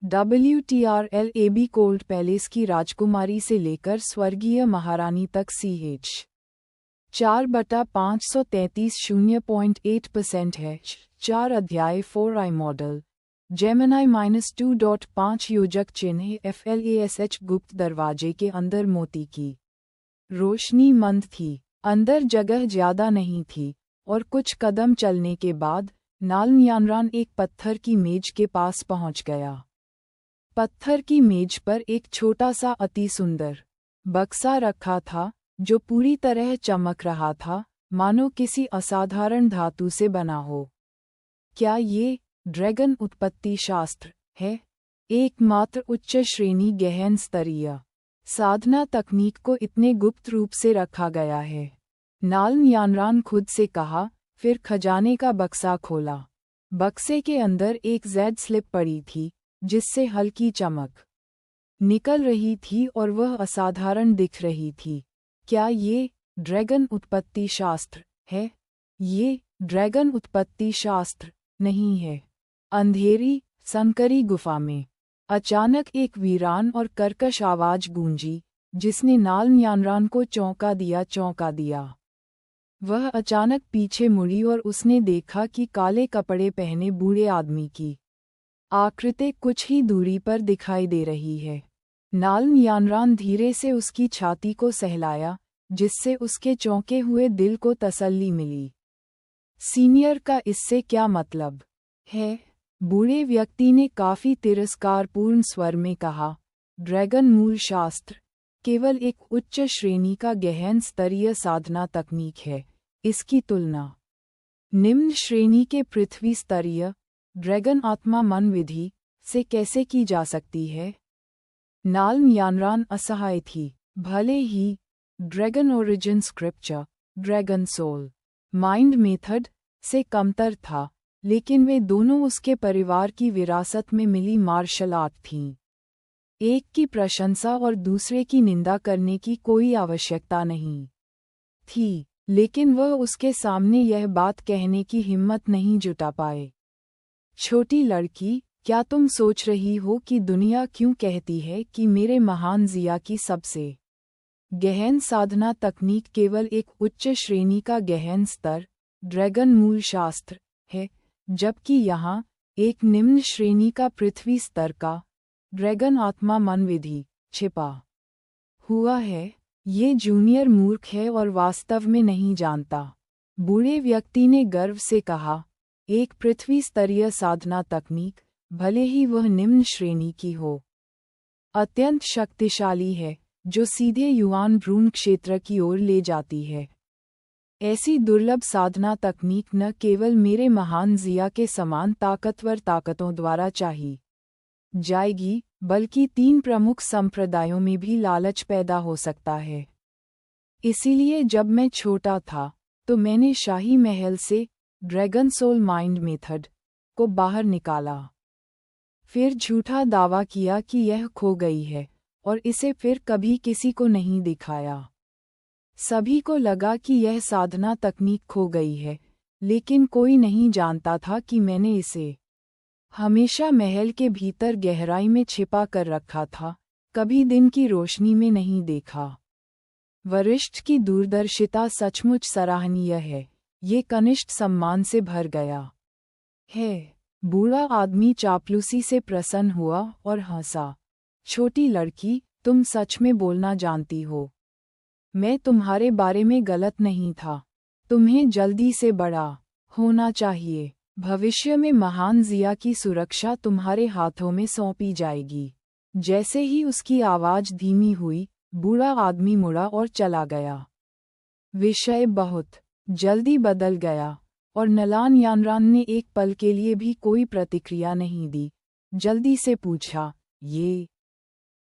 WTRLAB cold palace की राजकुमारी से लेकर स्वर्गीय महारानी तक CH 4/533 0.8% है। 4 अध्याय 4i मॉडल जेमिनाई -2.5 योजक चिन्ह FLASH गुप्त दरवाजे के अंदर मोती की रोशनी मंद थी। अंदर जगह ज्यादा नहीं थी और कुछ कदम चलने के बाद नालन्यानरान एक पत्थर की मेज के पास पहुंच गया। पत्थर की मेज पर एक छोटा सा अति सुंदर बक्सा रखा था जो पूरी तरह चमक रहा था, मानो किसी असाधारण धातु से बना हो। क्या ये ड्रैगन उत्पत्ति शास्त्र है? एकमात्र उच्च श्रेणी गहन स्तरीय साधना तकनीक को इतने गुप्त रूप से रखा गया है। नालन्यानरान खुद से कहा, फिर खजाने का बक्सा खोला। बक्से के अंदर एक जेड स्लिप पड़ी थी जिससे हल्की चमक निकल रही थी और वह असाधारण दिख रही थी। क्या ये ड्रैगन उत्पत्ति शास्त्र है? ये ड्रैगन उत्पत्ति शास्त्र नहीं है। अंधेरी संकरी गुफा में अचानक एक वीरान और कर्कश आवाज गूंजी जिसने नालन्यानरान को चौंका दिया। वह अचानक पीछे मुड़ी और उसने देखा कि काले कपड़े पहने बूढ़े आदमी की आकृति कुछ ही दूरी पर दिखाई दे रही है। नालन्यानरान धीरे से उसकी छाती को सहलाया, जिससे उसके चौंके हुए दिल को तसल्ली मिली। सीनियर का इससे क्या मतलब है? बूढ़े व्यक्ति ने काफी तिरस्कारपूर्ण स्वर में कहा, ड्रैगन मूल शास्त्र केवल एक उच्च श्रेणी का गहन स्तरीय साधना तकनीक है। इसकी तुलना निम्न श्रेणी के पृथ्वी स्तरीय ड्रैगन आत्मा मन विधि से कैसे की जा सकती है? नालन्यानरान असहाय थी। भले ही dragon origin scripture dragon soul mind method से कमतर था, लेकिन वे दोनों उसके परिवार की विरासत में मिली मार्शल आर्ट थीं। एक की प्रशंसा और दूसरे की निंदा करने की कोई आवश्यकता नहीं थी, लेकिन वह उसके सामने यह बात कहने की हिम्मत नहीं जुटा पाए। छोटी लड़की, क्या तुम सोच रही हो कि दुनिया क्यों कहती है कि मेरे महान जिया की सबसे गहन साधना तकनीक केवल एक उच्च श्रेणी का गहन स्तर ड्रैगन मूल शास्त्र है, जबकि यहाँ एक निम्न श्रेणी का पृथ्वी स्तर का ड्रैगन आत्मा मन विधि छिपा हुआ है? ये जूनियर मूर्ख है और वास्तव में नहीं जानता। बूढ़े व्यक्ति ने गर्व से कहा, एक पृथ्वी स्तरीय साधना तकनीक, भले ही वह निम्न श्रेणी की हो, अत्यंत शक्तिशाली है, जो सीधे युआन भ्रूण क्षेत्र की ओर ले जाती है। ऐसी दुर्लभ साधना तकनीक न केवल मेरे महान जिया के समान ताकतवर ताकतों द्वारा चाही जाएगी, बल्कि 3 प्रमुख संप्रदायों में भी लालच पैदा हो सकता है। इसीलिए जब मैं छोटा था तो मैंने शाही महल से ड्रैगन सोल माइंड मेथड को बाहर निकाला, फिर झूठा दावा किया कि यह खो गई है और इसे फिर कभी किसी को नहीं दिखाया। सभी को लगा कि यह साधना तकनीक खो गई है, लेकिन कोई नहीं जानता था कि मैंने इसे हमेशा महल के भीतर गहराई में छिपा कर रखा था, कभी दिन की रोशनी में नहीं देखा। वरिष्ठ की दूरदर्शिता सचमुच सराहनीय है। ये कनिष्ठ सम्मान से भर गया है। बूढ़ा आदमी चापलूसी से प्रसन्न हुआ और हंसा। छोटी लड़की, तुम सच में बोलना जानती हो। मैं तुम्हारे बारे में गलत नहीं था। तुम्हें जल्दी से बड़ा होना चाहिए। भविष्य में महान जिया की सुरक्षा तुम्हारे हाथों में सौंपी जाएगी। जैसे ही उसकी आवाज धीमी हुई, बूढ़ा आदमी मुड़ा और चला गया। विषय बहुत जल्दी बदल गया और नालन्यानरान ने एक पल के लिए भी कोई प्रतिक्रिया नहीं दी। जल्दी से पूछा, ये?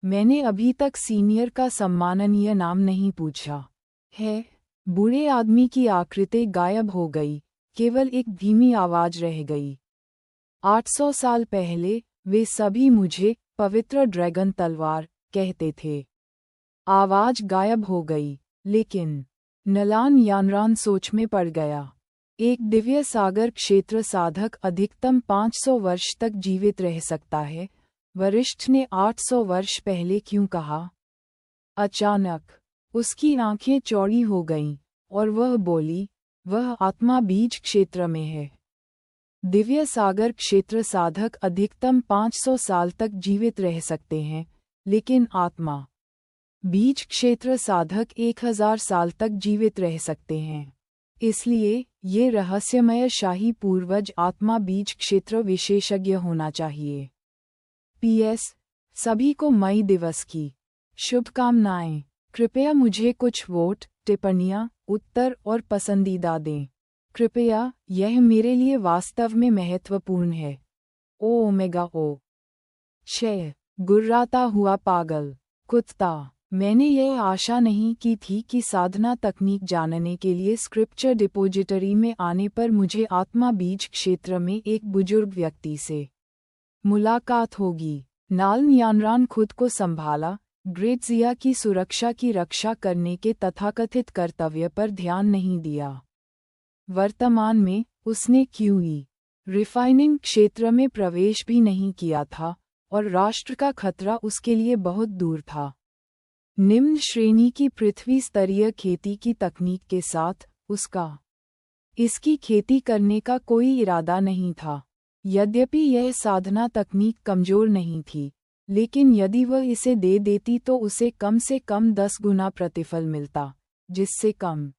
मैंने अभी तक सीनियर का सम्माननीय नाम नहीं पूछा है। बूढ़े आदमी की आकृति गायब हो गई, केवल एक धीमी आवाज रह गई। 800 साल पहले वे सभी मुझे पवित्र ड्रैगन तलवार कहते थे। आवाज गायब हो गई, लेकिन नालन्यानरान सोच में पड़ गया। एक दिव्य सागर क्षेत्र साधक अधिकतम 500 वर्ष तक जीवित रह सकता है, वरिष्ठ ने 800 वर्ष पहले क्यों कहा? अचानक उसकी आंखें चौड़ी हो गईं और वह बोली, वह आत्मा बीज क्षेत्र में है। दिव्य सागर क्षेत्र साधक अधिकतम 500 साल तक जीवित रह सकते हैं, लेकिन आत्मा बीज क्षेत्र साधक 1000 साल तक जीवित रह सकते हैं। इसलिए ये रहस्यमय शाही पूर्वज आत्मा बीज क्षेत्र विशेषज्ञ होना चाहिए। PS सभी को मई दिवस की शुभकामनाएं। कृपया मुझे कुछ वोट, टिप्पणियां, उत्तर और पसंदीदा दें। कृपया, यह मेरे लिए वास्तव में महत्वपूर्ण है। ओमेगा ओ। 6 गुर्राता हुआ पागल कुत्ता। मैंने यह आशा नहीं की थी कि साधना तकनीक जानने के लिए स्क्रिप्चर डिपोजिटरी में आने पर मुझे आत्मा बीज क्षेत्र में एक बुजुर्ग व्यक्ति से मुलाकात होगी। नाल्म यानरान खुद को संभाला, ग्रेट ज़िया की सुरक्षा की रक्षा करने के तथाकथित कर्तव्य पर ध्यान नहीं दिया। वर्तमान में, उसने QE रिफाइनिंग क्षेत्र में प्रवेश भी नहीं किया था, और राष्ट्र का खतरा उसके लिए बहुत दूर था। निम्न श्रेणी की पृथ्वी स्तरीय खेती की तकनीक के साथ, इसकी खेती करने का कोई इरादा नहीं था। यद्यपि यह साधना तकनीक कमजोर नहीं थी, लेकिन यदि वह इसे दे देती तो उसे कम से कम 10 गुना प्रतिफल मिलता, जिससे कम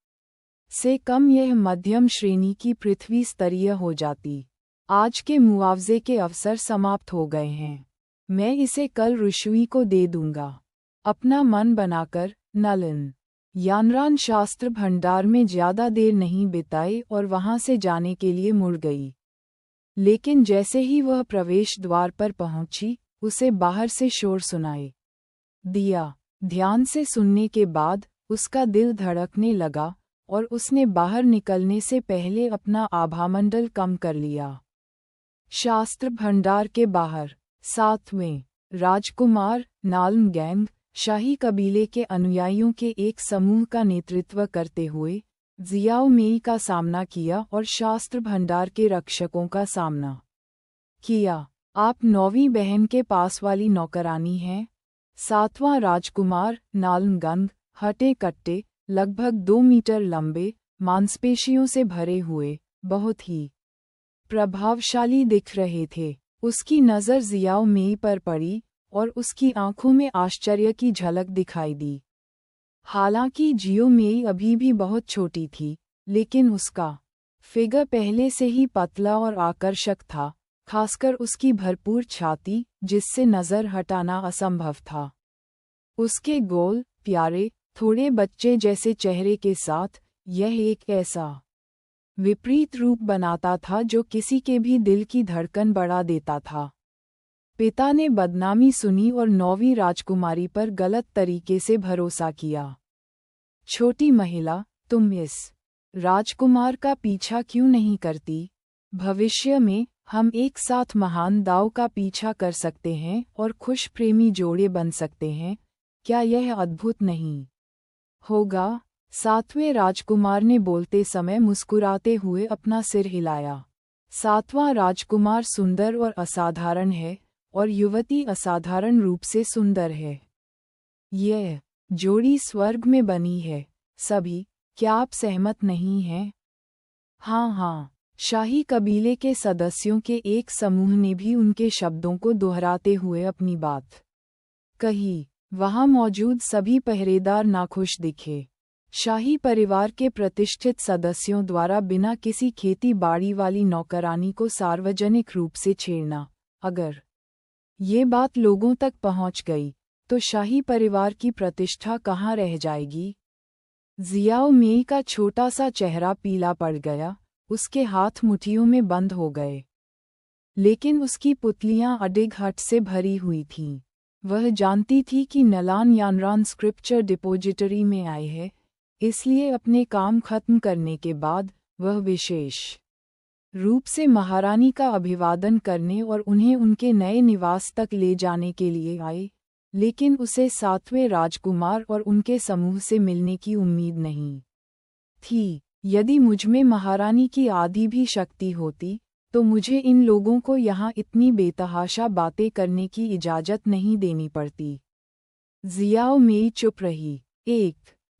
से कम यह मध्यम श्रेणी की पृथ्वी स्तरीय हो जाती। आज के मुआवजे के अवसर समाप्त हो गए हैं। मैं इसे कल रुशुई को दे दूंगा। अपना मन बनाकर, नलिन यानरान शास्त्र भंडार में ज्यादा देर नहीं बिताई और वहां से जाने के लिए मुड़ गई। लेकिन जैसे ही वह प्रवेश द्वार पर पहुंची, उसे बाहर से शोर सुनाई दिया। ध्यान से सुनने के बाद उसका दिल धड़कने लगा और उसने बाहर निकलने से पहले अपना आभामंडल कम कर लिया। शास्त्र भंडार के बाहर 7वें राजकुमार नाल्म गैंग शाही कबीले के अनुयायियों के एक समूह का नेतृत्व करते हुए ज़ियाओ मेई का सामना किया और शास्त्र भंडार के रक्षकों का सामना किया। आप 9वीं बहन के पास वाली नौकरानी हैं? 7वां राजकुमार नाल्मगंग हटे कट्टे, लगभग 2 मीटर लंबे, मांसपेशियों से भरे हुए, बहुत ही प्रभावशाली दिख रहे थे। उसकी नज़र ज़ियाओ मेई पर पड़ी और उसकी आंखों में आश्चर्य की झलक दिखाई दी। हालांकि जियो मेई अभी भी बहुत छोटी थी, लेकिन उसका फिगर पहले से ही पतला और आकर्षक था, खासकर उसकी भरपूर छाती, जिससे नज़र हटाना असंभव था। उसके गोल, प्यारे, थोड़े बच्चे जैसे चेहरे के साथ, यह एक ऐसा विपरीत रूप बनाता था जो किसी के भी दिल की धड़कन बढ़ा देता था। पिता ने बदनामी सुनी और 9वीं राजकुमारी पर गलत तरीके से भरोसा किया। छोटी महिला, तुम इस राजकुमार का पीछा क्यों नहीं करती? भविष्य में, हम एक साथ महान दाव का पीछा कर सकते हैं और खुश प्रेमी जोड़े बन सकते हैं। क्या यह अद्भुत नहीं होगा? 7वें राजकुमार ने बोलते समय मुस्कुराते हुए अपना सिर हिलाया। 7वां राजकुमार सुंदर और असाधारण है, और युवती असाधारण रूप से सुंदर है। यह जोड़ी स्वर्ग में बनी है। सभी, क्या आप सहमत नहीं हैं? हाँ हाँ, शाही कबीले के सदस्यों के एक समूह ने भी उनके शब्दों को दोहराते हुए अपनी बात कही। वहां मौजूद सभी पहरेदार नाखुश दिखे। शाही परिवार के प्रतिष्ठित सदस्यों द्वारा बिना किसी खेती बाड़ी वाली नौकरानी को सार्वजनिक रूप से छेड़ना, अगर ये बात लोगों तक पहुंच गई, तो शाही परिवार की प्रतिष्ठा कहाँ रह जाएगी? ज़ियाओ मेई का छोटा सा चेहरा पीला पड़ गया, उसके हाथ मुट्ठियों में बंद हो गए। लेकिन उसकी पुतलियां अडिग हट से भरी हुई थीं। वह जानती थी कि नलान यानरान स्क्रिप्चर डिपोजिटरी में आए है, इसलिए अपने काम खत्म करने के बाद, वह विशेष रूप से महारानी का अभिवादन करने और उन्हें उनके नए निवास तक ले जाने के लिए आए। लेकिन उसे 7वें राजकुमार और उनके समूह से मिलने की उम्मीद नहीं थी। यदि मुझमें महारानी की आधी भी शक्ति होती, तो मुझे इन लोगों को यहाँ इतनी बेतहाशा बातें करने की इजाज़त नहीं देनी पड़ती। जियाओ मेई चुप रही। एक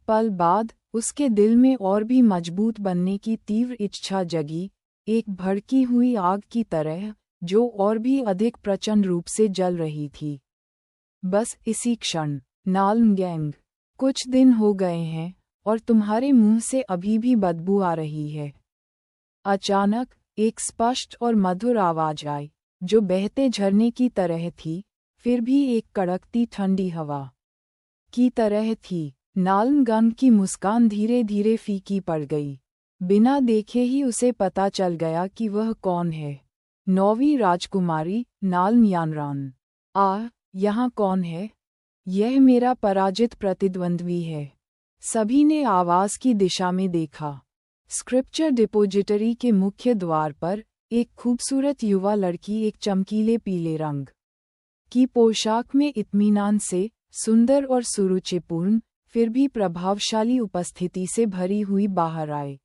पल बाद उसके दिल में और भी मजबूत बनने की तीव्र इच्छा जगी, एक भड़की हुई आग की तरह, जो और भी अधिक प्रचंड रूप से जल रही थी। बस इसी क्षण, नाल्मगैंग, कुछ दिन हो गए हैं और तुम्हारे मुंह से अभी भी बदबू आ रही है। अचानक एक स्पष्ट और मधुर आवाज आई, जो बहते झरने की तरह थी, फिर भी एक कड़कती ठंडी हवा की तरह थी। नाल्मगैंग की मुस्कान धीरे धीरे फीकी पड़ गई। बिना देखे ही उसे पता चल गया कि वह कौन है। 9वीं राजकुमारी नाल्म यानरान। यहाँ कौन है? यह मेरा पराजित प्रतिद्वंद्वी है। सभी ने आवाज की दिशा में देखा। स्क्रिप्चर डिपोजिटरी के मुख्य द्वार पर एक खूबसूरत युवा लड़की एक चमकीले पीले रंग की पोशाक में इत्मीनान से, सुंदर और सुरुचिपूर्ण, फिर भी प्रभावशाली उपस्थिति से भरी हुई बाहर आए।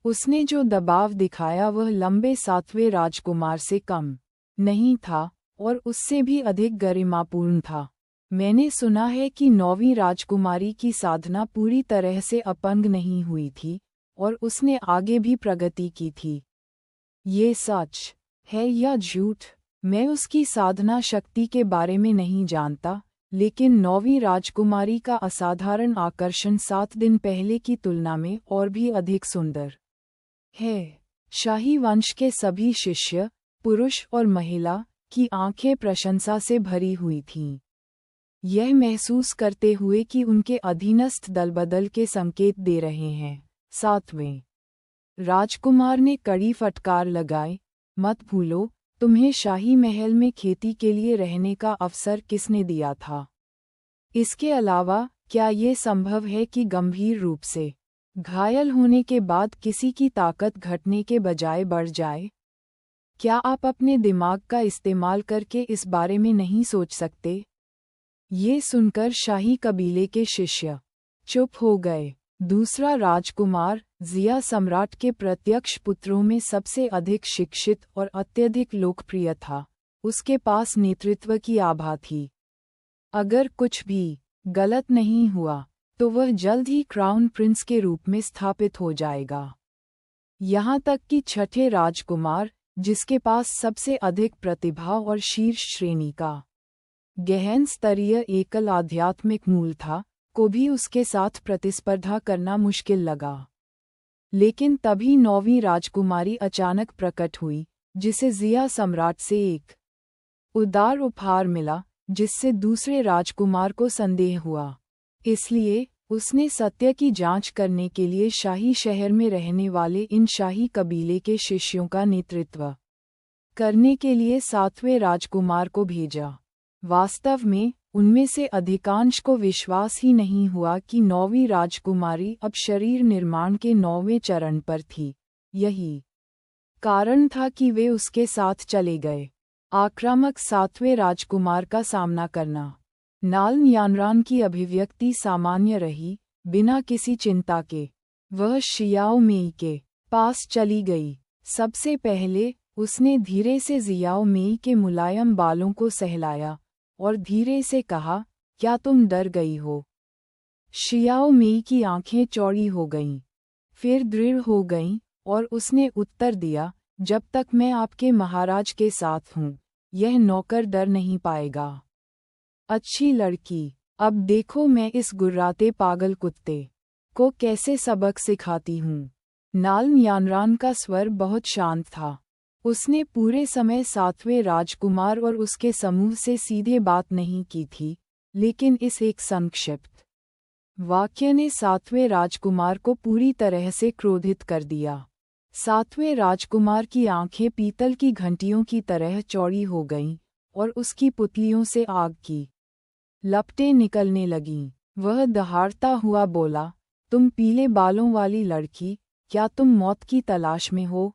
उसने जो दबाव दिखाया वह लंबे 7वें राजकुमार से कम नहीं था और उससे भी अधिक गरिमापूर्ण था। मैंने सुना है कि 9वीं राजकुमारी की साधना पूरी तरह से अपंग नहीं हुई थी और उसने आगे भी प्रगति की थी। ये सच है या झूठ, मैं उसकी साधना शक्ति के बारे में नहीं जानता, लेकिन 9वीं राजकुमारी का असाधारण आकर्षण 7 दिन पहले की तुलना में और भी अधिक सुंदर है। शाही वंश के सभी शिष्य, पुरुष और महिला, की आंखें प्रशंसा से भरी हुई थीं, यह महसूस करते हुए कि उनके अधीनस्थ दलबदल के संकेत दे रहे हैं। 7वें राजकुमार ने कड़ी फटकार लगाई, मत भूलो, तुम्हें शाही महल में खेती के लिए रहने का अवसर किसने दिया था? इसके अलावा, क्या ये संभव है कि गंभीर रूप से घायल होने के बाद किसी की ताकत घटने के बजाय बढ़ जाए? क्या आप अपने दिमाग का इस्तेमाल करके इस बारे में नहीं सोच सकते? ये सुनकर शाही कबीले के शिष्य चुप हो गए। दूसरा राजकुमार, जिया सम्राट के प्रत्यक्ष पुत्रों में सबसे अधिक शिक्षित और अत्यधिक लोकप्रिय था, उसके पास नेतृत्व की आभा थी। अगर कुछ भी गलत नहीं हुआ, तो वह जल्द ही क्राउन प्रिंस के रूप में स्थापित हो जाएगा। यहाँ तक कि 6ठे राजकुमार, जिसके पास सबसे अधिक प्रतिभा और शीर्ष श्रेणी का गहन स्तरीय एकल आध्यात्मिक मूल था, को भी उसके साथ प्रतिस्पर्धा करना मुश्किल लगा। लेकिन तभी 9वीं राजकुमारी अचानक प्रकट हुई, जिसे जिया सम्राट से एक उदार उपहार मिला, जिससे दूसरे राजकुमार को संदेह हुआ। इसलिए उसने सत्य की जांच करने के लिए शाही शहर में रहने वाले इन शाही कबीले के शिष्यों का नेतृत्व करने के लिए 7वें राजकुमार को भेजा। वास्तव में उनमें से अधिकांश को विश्वास ही नहीं हुआ कि 9वीं राजकुमारी अब शरीर निर्माण के 9वें चरण पर थी। यही कारण था कि वे उसके साथ चले गए। आक्रामक 7वें राजकुमार का सामना करना। नाल्म यानरान की अभिव्यक्ति सामान्य रही, बिना किसी चिंता के। वह शियाओ मेई के पास चली गई। सबसे पहले उसने धीरे से जियाओ मेई के मुलायम बालों को सहलाया और धीरे से कहा, क्या तुम डर गई हो? शियाओ मेई की आंखें चौड़ी हो गईं, फिर दृढ़ हो गईं और उसने उत्तर दिया, जब तक मैं आपके महाराज के साथ हूँ, यह नौकर डर नहीं पाएगा। अच्छी लड़की, अब देखो मैं इस गुर्राते पागल कुत्ते को कैसे सबक सिखाती हूँ। नाल्म यानरान का स्वर बहुत शांत था। उसने पूरे समय 7वें राजकुमार और उसके समूह से सीधे बात नहीं की थी, लेकिन इस एक संक्षिप्त वाक्य ने 7वें राजकुमार को पूरी तरह से क्रोधित कर दिया। 7वें राजकुमार की आंखें पीतल की घंटियों की तरह चौड़ी हो गईं और उसकी पुतलियों से आग की लपटें निकलने लगीं। वह दहाड़ता हुआ बोला, तुम पीले बालों वाली लड़की, क्या तुम मौत की तलाश में हो?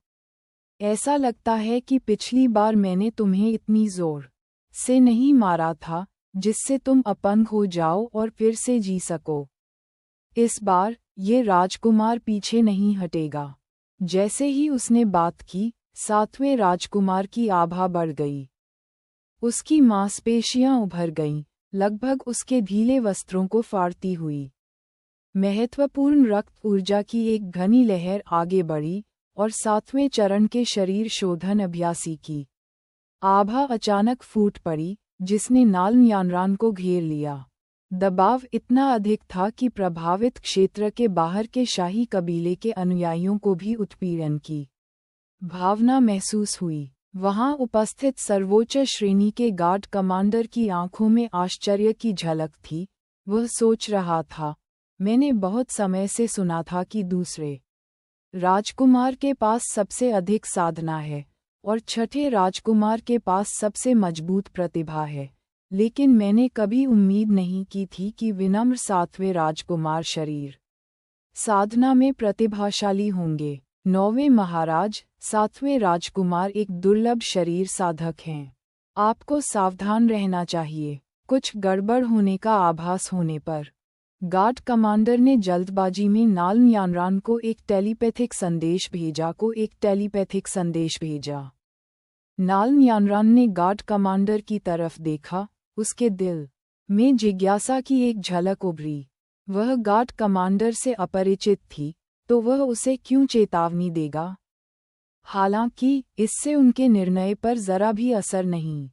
ऐसा लगता है कि पिछली बार मैंने तुम्हें इतनी जोर से नहीं मारा था, जिससे तुम अपंग हो जाओ और फिर से जी सको। इस बार ये राजकुमार पीछे नहीं हटेगा। जैसे ही उसने बात की, सातवें राजकुमार की आभा बढ़ गई। उसकी मांसपेशियां उभर गईं, लगभग उसके ढीले वस्त्रों को फाड़ती हुई। महत्वपूर्ण रक्त ऊर्जा की एक घनी लहर आगे बढ़ी और सातवें चरण के शरीर शोधन अभ्यासी की आभा अचानक फूट पड़ी, जिसने नालन यानरान को घेर लिया। दबाव इतना अधिक था कि प्रभावित क्षेत्र के बाहर के शाही कबीले के अनुयायियों को भी उत्पीड़न की भावना महसूस हुई। वहां उपस्थित सर्वोच्च श्रेणी के गार्ड कमांडर की आंखों में आश्चर्य की झलक थी। वह सोच रहा था, मैंने बहुत समय से सुना था कि दूसरे राजकुमार के पास सबसे अधिक साधना है और छठे राजकुमार के पास सबसे मजबूत प्रतिभा है, लेकिन मैंने कभी उम्मीद नहीं की थी कि विनम्र सातवें राजकुमार शरीर साधना में प्रतिभाशाली होंगे। नौवें महाराज, सातवें राजकुमार एक दुर्लभ शरीर साधक हैं। आपको सावधान रहना चाहिए। कुछ गड़बड़ होने का आभास होने पर गार्ड कमांडर ने जल्दबाजी में नालन यानरान को एक टेलीपैथिक संदेश भेजा। नालन यानरान ने गार्ड कमांडर की तरफ देखा। उसके दिल में जिज्ञासा की एक झलक उभरी। वह गार्ड कमांडर से अपरिचित थी, तो वह उसे क्यों चेतावनी देगा? हालांकि इससे उनके निर्णय पर जरा भी असर नहीं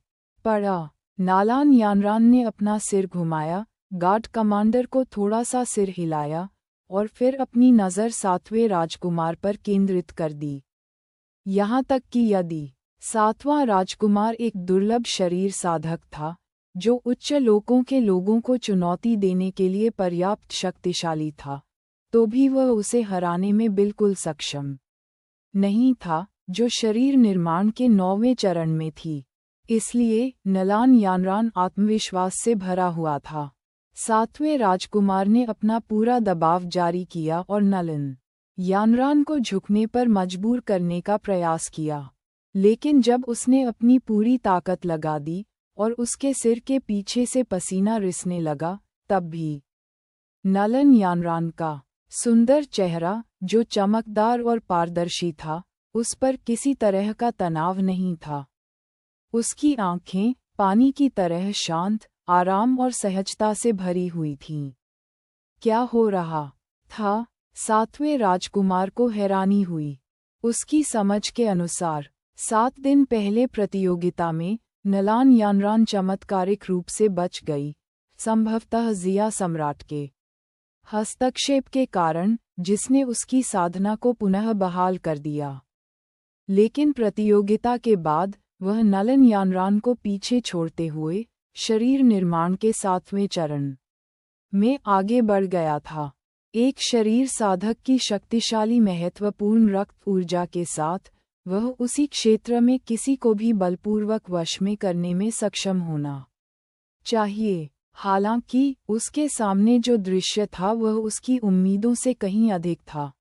पड़ा। नालन यानरान ने अपना सिर घुमाया, गार्ड कमांडर को थोड़ा सा सिर हिलाया और फिर अपनी नज़र सातवें राजकुमार पर केंद्रित कर दी। यहाँ तक कि यदि सातवां राजकुमार एक दुर्लभ शरीर साधक था, जो उच्च लोकों के लोगों को चुनौती देने के लिए पर्याप्त शक्तिशाली था, तो भी वह उसे हराने में बिल्कुल सक्षम नहीं था, जो शरीर निर्माण के 9वें चरण में थी। इसलिए नालन यानरान आत्मविश्वास से भरा हुआ था। सातवें राजकुमार ने अपना पूरा दबाव जारी किया और नालन यानरान को झुकने पर मजबूर करने का प्रयास किया, लेकिन जब उसने अपनी पूरी ताकत लगा दी और उसके सिर के पीछे से पसीना रिसने लगा, तब भी नालन यानरान का सुंदर चेहरा, जो चमकदार और पारदर्शी था, उस पर किसी तरह का तनाव नहीं था। उसकी आंखें पानी की तरह शांत, आराम और सहजता से भरी हुई थीं। क्या हो रहा था? सातवें राजकुमार को हैरानी हुई। उसकी समझ के अनुसार 7 दिन पहले प्रतियोगिता में नालन यानरान चमत्कारिक रूप से बच गई, संभवतः जिया सम्राट के हस्तक्षेप के कारण, जिसने उसकी साधना को पुनः बहाल कर दिया। लेकिन प्रतियोगिता के बाद वह नालन यानरान को पीछे छोड़ते हुए शरीर निर्माण के 7वें चरण में आगे बढ़ गया था। एक शरीर साधक की शक्तिशाली महत्वपूर्ण रक्त ऊर्जा के साथ वह उसी क्षेत्र में किसी को भी बलपूर्वक वश में करने में सक्षम होना चाहिए। हालांकि उसके सामने जो दृश्य था वह उसकी उम्मीदों से कहीं अधिक था।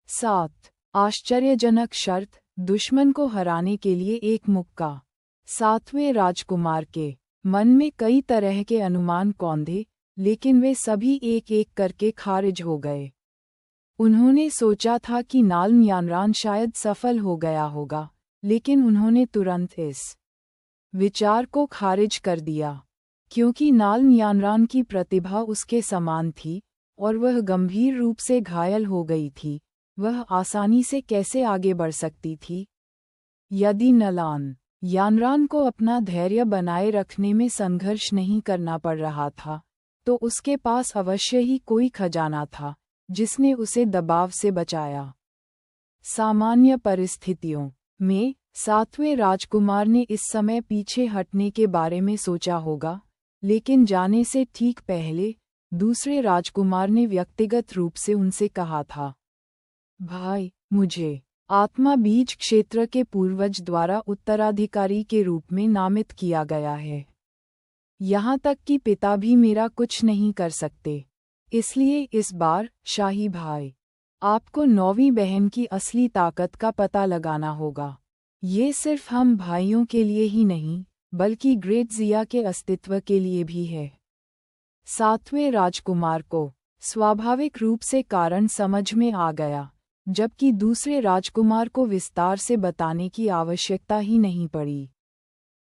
7 आश्चर्यजनक शर्त, दुश्मन को हराने के लिए एक मुक्का। सातवें राजकुमार के मन में कई तरह के अनुमान कौंधे, लेकिन वे सभी एक एक करके खारिज हो गए। उन्होंने सोचा था कि नालन यानरान शायद सफल हो गया होगा, लेकिन उन्होंने तुरंत इस विचार को खारिज कर दिया, क्योंकि नालन यानरान की प्रतिभा उसके समान थी और वह गंभीर रूप से घायल हो गई थी। वह आसानी से कैसे आगे बढ़ सकती थी? यदि नालन यानरान को अपना धैर्य बनाए रखने में संघर्ष नहीं करना पड़ रहा था, तो उसके पास अवश्य ही कोई खजाना था, जिसने उसे दबाव से बचाया। सामान्य परिस्थितियों में सातवें राजकुमार ने इस समय पीछे हटने के बारे में सोचा होगा, लेकिन जाने से ठीक पहले दूसरे राजकुमार ने व्यक्तिगत रूप से उनसे कहा था, भाई, मुझे आत्मा बीज क्षेत्र के पूर्वज द्वारा उत्तराधिकारी के रूप में नामित किया गया है। यहाँ तक कि पिता भी मेरा कुछ नहीं कर सकते। इसलिए इस बार, शाही भाई, आपको 9वीं बहन की असली ताकत का पता लगाना होगा। ये सिर्फ हम भाइयों के लिए ही नहीं, बल्कि ग्रेट जिया के अस्तित्व के लिए भी है। सातवें राजकुमार को स्वाभाविक रूप से कारण समझ में आ गया। जबकि दूसरे राजकुमार को विस्तार से बताने की आवश्यकता ही नहीं पड़ी।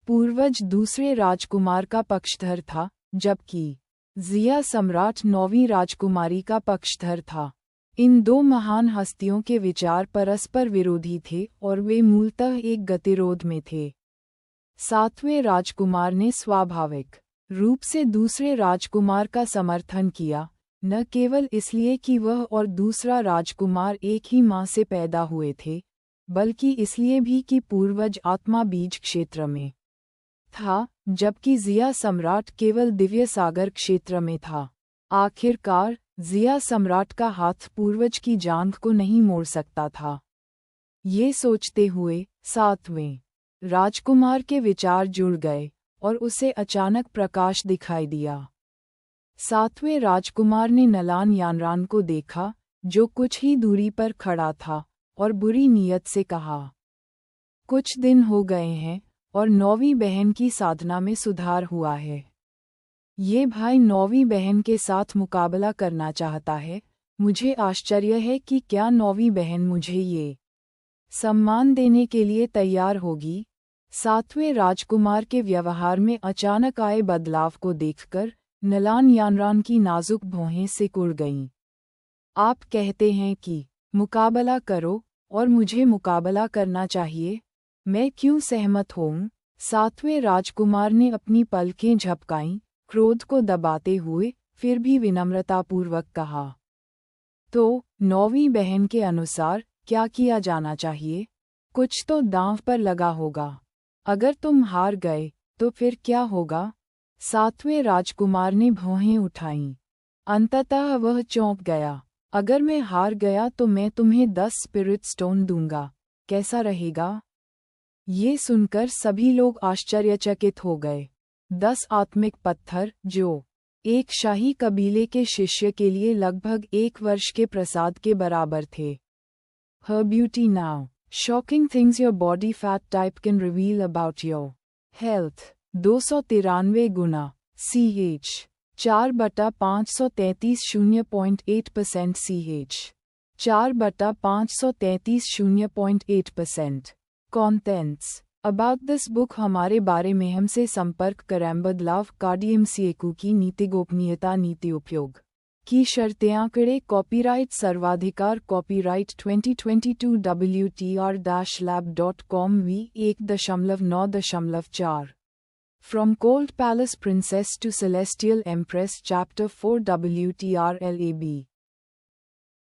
पूर्वज दूसरे राजकुमार का पक्षधर था, जबकि जिया सम्राट 9वीं राजकुमारी का पक्षधर था। इन दो महान हस्तियों के विचार परस्पर विरोधी थे और वे मूलतः एक गतिरोध में थे। 7वें राजकुमार ने स्वाभाविक रूप से दूसरे राजकुमार का समर्थन किया, न केवल इसलिए कि वह और दूसरा राजकुमार एक ही मां से पैदा हुए थे, बल्कि इसलिए भी कि पूर्वज आत्मा बीज क्षेत्र में था, जबकि जिया सम्राट केवल दिव्य सागर क्षेत्र में था। आखिरकार जिया सम्राट का हाथ पूर्वज की जांघ को नहीं मोड़ सकता था। ये सोचते हुए 7वें राजकुमार के विचार जुड़ गए और उसे अचानक प्रकाश दिखाई दिया। 7वें राजकुमार ने नलान यानरान को देखा, जो कुछ ही दूरी पर खड़ा था, और बुरी नीयत से कहा, कुछ दिन हो गए हैं और 9वीं बहन की साधना में सुधार हुआ है। ये भाई 9वीं बहन के साथ मुकाबला करना चाहता है। मुझे आश्चर्य है कि क्या 9वीं बहन मुझे ये सम्मान देने के लिए तैयार होगी। 7वें राजकुमार के व्यवहार में अचानक आए बदलाव को देखकर नलान यानरान की नाजुक भौहें सिकुड़ गईं। आप कहते हैं कि मुकाबला करो और मुझे मुकाबला करना चाहिए, मैं क्यों सहमत होऊं? 7वें राजकुमार ने अपनी पलकें झपकाईं, क्रोध को दबाते हुए, फिर भी विनम्रतापूर्वक कहा, तो 9वीं बहन के अनुसार क्या किया जाना चाहिए? कुछ तो दांव पर लगा होगा। अगर तुम हार गए तो फिर क्या होगा? 7वें राजकुमार ने भौहें उठाईं। अंततः वह चौंक गया। अगर मैं हार गया तो मैं तुम्हें 10 स्पिरिट स्टोन दूंगा, कैसा रहेगा? ये सुनकर सभी लोग आश्चर्यचकित हो गए। 10 आत्मिक पत्थर, जो एक शाही कबीले के शिष्य के लिए लगभग 1 वर्ष के प्रसाद के बराबर थे। Her beauty now. Shocking things your body fat type can reveal about your health. 293 Guna CH 4/533 0.8% CH 4/533 0.8%. Contents. About this book हमारे बारे में हमसे संपर्क करें। बदलाव कार्डियमसीएकू की नीति गोपनीयता नीति उपयोग की शर्तें आंकड़े कॉपीराइट सर्वाधिकार copyright 2022 WTR-lab.com V1.9.4 From Cold Palace Princess to Celestial Empress Chapter 4 WTR-LAB